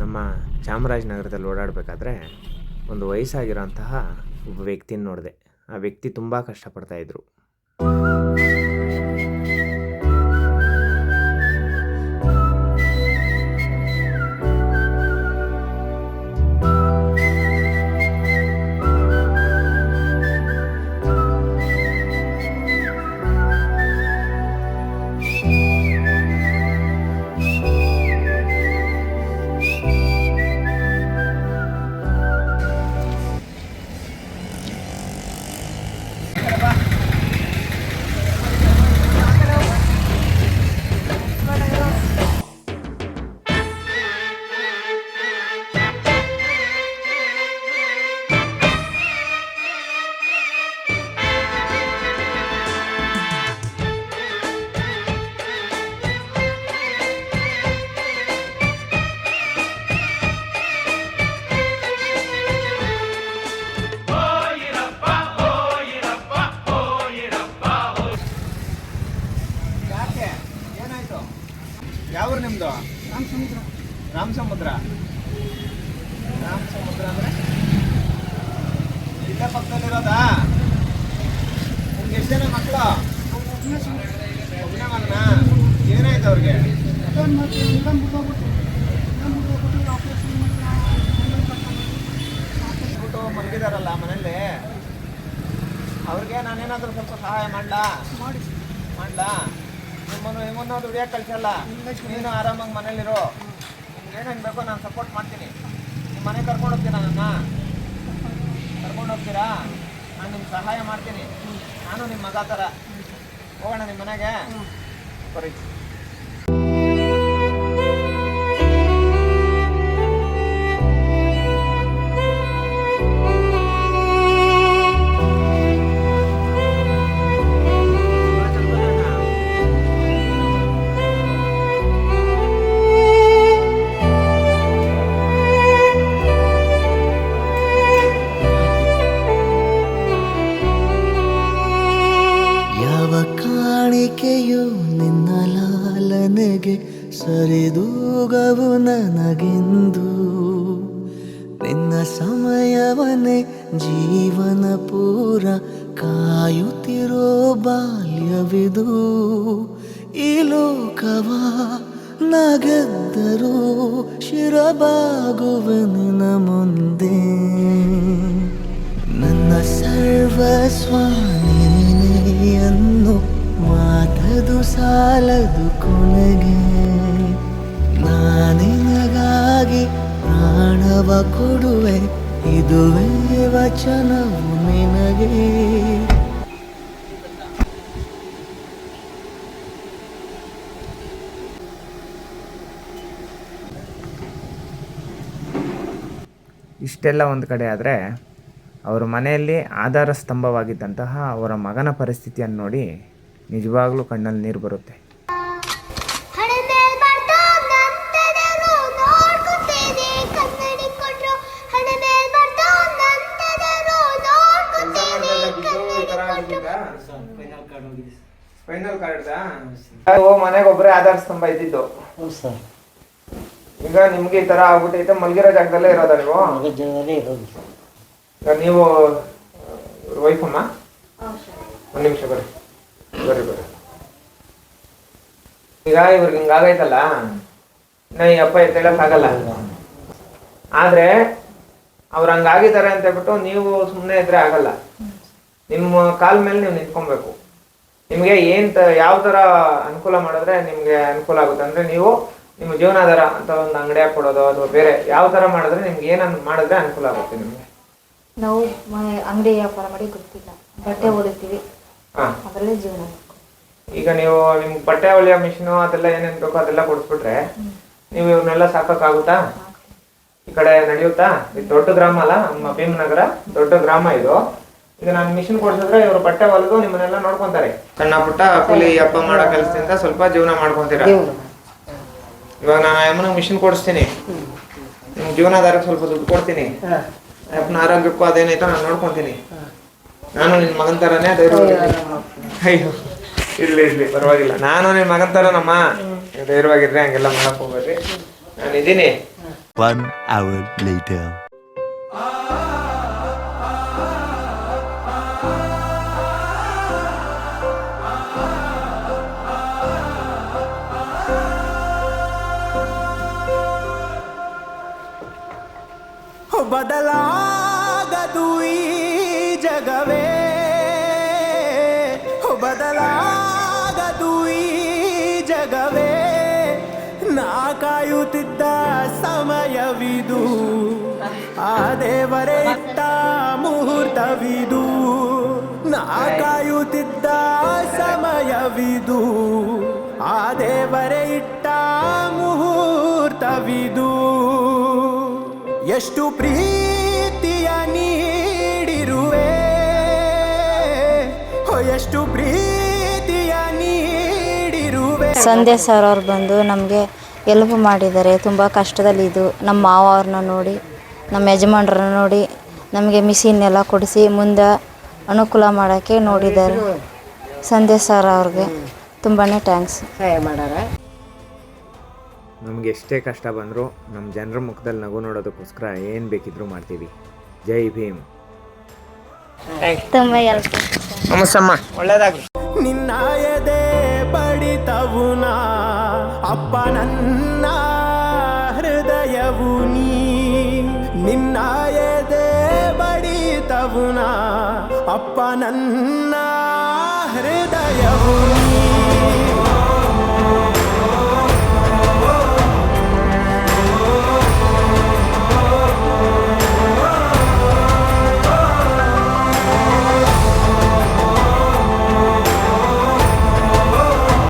ನಮ್ಮ ಚಾಮರಾಜನಗರದಲ್ಲಿ ಓಡಾಡಬೇಕಾದ್ರೆ ಒಂದು ವಯಸ್ಸಾಗಿರೋಂತಹ ಒಬ್ಬ ವ್ಯಕ್ತಿನ ನೋಡಿದೆ. ಆ ವ್ಯಕ್ತಿ ತುಂಬ ಕಷ್ಟಪಡ್ತಾಯಿದ್ರು. ಯಾವ ಊರು ನಿಮ್ಮದು? ರಾಮ ಸಮುದ್ರ. ಅಂದರೆ ಇಲ್ಲೇ ಪಕ್ಕದಲ್ಲಿರೋದಾ? ನಿಮ್ಗೆ ಎಷ್ಟು ಜನ ಮಕ್ಕಳು? ಒಬ್ಬನೇ ಮಗನ? ಏನಾಯ್ತು ಅವ್ರಿಗೆ? ಬಿಟ್ಟು ಮಲಗಿದಾರಲ್ಲ ಮನೇಲಿ, ಅವ್ರಿಗೆ ನಾನೇನಾದರೂ ಸ್ವಲ್ಪ ಸಹಾಯ ಮಾಡಲಾ? ನಿಮ್ಮನ್ನು ದುಡಿಯೋಕೆ ಕಳಿಸಲ್ಲ. ನೀನು ಆರಾಮಾಗಿ ಮನೇಲಿರೋ. ನಿಮ್ಗೆ ಏನೇನು ಬೇಕೋ ನಾನು ಸಪೋರ್ಟ್ ಮಾಡ್ತೀನಿ. ನಿಮ್ಮ ಮನೆ ಕರ್ಕೊಂಡು ಹೋಗ್ತೀರಾ? ಕರ್ಕೊಂಡು ಹೋಗ್ತೀರಾ? ನಾನು ನಿಮ್ಗೆ ಸಹಾಯ ಮಾಡ್ತೀನಿ. ನಾನು ನಿಮ್ಮ ಮಗ ಥರ. ಹೋಗೋಣ ನಿಮ್ಮ ಮನೆಗೆ. ಬರೀ ಕಾಣಿಕೆಯು ನಿನ್ನ ಲಾಲನೆಗೆ ಸರಿದೂಗವು ನನಗೆಂದು, ನಿನ್ನ ಸಮಯವನ್ನೇ ಜೀವನ ಪೂರ ಕಾಯುತ್ತಿರೋ ಬಾಲ್ಯವಿದು. ಈ ಲೋಕವ ನಗೆದ್ದರೂ ಶಿರಬಾಗುವೆ ನಿನ್ನ ಮುಂದೆ. ನನ್ನ ಸರ್ವಸ್ವ ನೀನೆಯನ್ನು ಮಾತದು ಸಾಲದು ಕೊನೆಗೆ. ನಾನಿನಗಾಗಿ ಪ್ರಾಣವ ಕೊಡುವೆ, ಇದುವೇ ವಚನವು ನಿನಗೆ. ಇಷ್ಟೆಲ್ಲ ಒಂದು ಕಡೆ ಆದರೆ, ಅವರ ಮನೆಯಲ್ಲಿ ಆಧಾರ ಸ್ತಂಭವಾಗಿದ್ದಂತಹ ಅವರ ಮಗನ ಪರಿಸ್ಥಿತಿಯನ್ನು ನೋಡಿ ನಿಜವಾಗ್ಲೂ ಕಣ್ಣಲ್ಲಿ ನೀರು ಬರುತ್ತೆ. ಮನೆಗೆ ಒಬ್ಬರೇ ಆಧಾರ ಸ್ತಂಭ ಇದ್ದಿದ್ದು. ಈಗ ನಿಮ್ಗೆ ಈ ತರ ಆಗ್ಬಿಟ್ಟೈತೆ. ಮಲ್ಗಿರೋ ಜಾಗದಲ್ಲೇ ಇರೋದ ನೀವು? ನೀವು ವೈಫಮ್ಮ? ಒಂದು ನಿಮಿಷ ಬರ್ರಿ. ಈಗ ಇವ್ರಿಗೆ ಹಿಂಗಾಗೈತಲ್ಲ, ನಾ ಈ ಅಪ್ಪ ಎತ್ತೇಳಕ್ಕಾಗಲ್ಲ. ಆದ್ರೆ ಅವ್ರು ಹಂಗಾಗಿದ್ದಾರೆ ಅಂತ ಹೇಳ್ಬಿಟ್ಟು ನೀವು ಸುಮ್ಮನೆ ಇದ್ರೆ ಆಗಲ್ಲ. ನಿಮ್ಮ ಕಾಲ ಮೇಲೆ ನೀವು ನಿಂತ್ಕೊಬೇಕು. ನಿಮ್ಗೆ ಯಾವ ತರ ಅನುಕೂಲ ಮಾಡಿದ್ರೆ ನಿಮ್ಗೆ ಅನುಕೂಲ ಆಗುತ್ತೆ ಅಂದ್ರೆ, ನೀವು ನಿಮ್ಮ ಜೀವನಾಧಾರ ಅಂತ ಒಂದು ಅಂಗಡಿ ಹಾಕೊಡೋದು ಅಥವಾ ಬೇರೆ ಯಾವ ತರ ಮಾಡಿದ್ರೆ ನಿಮ್ಗೆ ಮಾಡಿದ್ರೆ ಅನುಕೂಲ ಆಗುತ್ತೆ ನಿಮ್ಗೆ? ನಾವು ಅಂಗಡಿ ವ್ಯಾಪಾರ ಮಾಡಿ ಗೊತ್ತಿಲ್ಲ, ಬಟ್ಟೆ ಹೊಲಿತೀವಿ, ಅದರಲ್ಲೇ ಜೀವನ. ಈಗ ನೀವು ನಿಮ್ಗೆ ಬಟ್ಟೆ ಹೊಲಿಯೋ ಮಿಷಿನು ಅದೆಲ್ಲ ಏನೇನು ಬೇಕೋ ಅದೆಲ್ಲ ಕೊಡಿಸ್ಬಿಟ್ರೆ ನೀವು ಇವ್ರನ್ನೆಲ್ಲ ಸಾಕಾಗುತ್ತಾ? ಈ ಕಡೆ ನಡೆಯುತ್ತಾ? ಇದು ದೊಡ್ಡ ಗ್ರಾಮ ಅಲ್ಲ, ನಮ್ಮ ಭೀಮನಗರ ದೊಡ್ಡ ಗ್ರಾಮ ಇದು. ಈಗ ನಾನು ಮಿಷಿನ್ ಕೊಡ್ಸಿದ್ರೆ ಇವರು ಬಟ್ಟೆ ಹೊಲಿದು ನಿಮ್ಮನ್ನೆಲ್ಲ ನೋಡ್ಕೊಂತಾರೆ. ಸಣ್ಣ ಪುಟ್ಟ ಕೂಲಿ ಅಪ್ಪ ಮಾಡೋ ಕೆಲಸದಿಂದ ಸ್ವಲ್ಪ ಜೀವನ ಮಾಡ್ಕೊಂತೀರ. ಇವಾಗ ನಾನು ಅಮ್ಮನಿಗೆ ಮಿಷಿನ್ ಕೊಡಿಸ್ತೀನಿ, ನಿಮ್ಗೆ ಜೀವನಾಧಾರಕ್ಕೆ ಸ್ವಲ್ಪ ದುಡ್ಡು ಕೊಡ್ತೀನಿ, ಅಪ್ಪನ ಆರೋಗ್ಯಕ್ಕೂ ಅದೇನೈತೋ ನಾನು ನೋಡ್ಕೊಂತೀನಿ. ನಾನು ನಿನ್ನ ಮಗನ ಥರನೇ ಅಯ್ಯೋ ಇರ್ಲಿ ಪರವಾಗಿಲ್ಲ, ನಾನು ನಿನ್ನ ಮಗನ ಥರನಮ್ಮ, ಧೈರ್ಯವಾಗಿರ್ರಿ, ಹಂಗೆಲ್ಲ ಮಾಡಕ್ ಹೋಗ್ಬೇಡ್ರಿ, ನಾನು ಇದ್ದೀನಿ. 1 hour later. ಬದಲಾಗದು ಈ ಜಗವೇ, ಬದಲಾಗದು ಈ ಜಗವೇ, ನಾ ಕಾಯುತ್ತಿದ್ದ ಸಮಯವಿದು, ಆ ದೇವರೇ ಇಟ್ಟ ಮುಹೂರ್ತವಿದು, ನಾ ಕಾಯುತ್ತಿದ್ದ ಸಮಯವಿದು, ಆ ದೇವರೇ ಇಟ್ಟ ಮುಹೂರ್ತವಿದು. ಎಷ್ಟು ಪ್ರೀತಿಯ ನೀಡಿರುವೆ, ಎಷ್ಟು ಪ್ರೀತಿಯ ನೀಡಿರುವೆ. ಸಂಧ್ಯಾ ಸರ್ ಅವ್ರು ಬಂದು ನಮಗೆ ಎಲ್ಪ್ ಮಾಡಿದ್ದಾರೆ. ತುಂಬ ಕಷ್ಟದಲ್ಲಿದ್ದು ನಮ್ಮ ಮಾವ ಅವ್ರನ್ನ ನೋಡಿ, ನಮ್ಮ ಯಜಮಾನ್ರನ್ನ ನೋಡಿ ನಮಗೆ ಮಿಷಿನ್ ಎಲ್ಲ ಕೊಡಿಸಿ ಮುಂದೆ ಅನುಕೂಲ ಮಾಡೋಕ್ಕೆ ನೋಡಿದ್ದಾರೆ. ಸಂಧ್ಯಾ ಸರ್ ಅವ್ರಿಗೆ ತುಂಬಾ ಥ್ಯಾಂಕ್ಸ್. ನಮ್ಗೆ ಎಷ್ಟೇ ಕಷ್ಟ ಬಂದರೂ ನಮ್ಮ ಜನರ ಮುಖದಲ್ಲಿ ನಗು ನೋಡೋದಕ್ಕೋಸ್ಕರ ಏನು ಬೇಕಿದ್ರೂ ಮಾಡ್ತೀವಿ. ಜೈ ಭೀಮ್. ತುಂಬ ಎಲ್ಪ್. ನಮಸ್ಸಮ್ಮ, ಒಳ್ಳೇದಾಗಲಿ. ನಿನ್ನ ಎದೆ ಬಡಿತವುನ ಅಪ್ಪ ನನ್ನ ಹೃದಯವು ನೀ, ನಿನ್ನ ಎದೆ ಬಡಿತವುನ ಅಪ್ಪ ನನ್ನ ಹೃದಯವು ನೀ.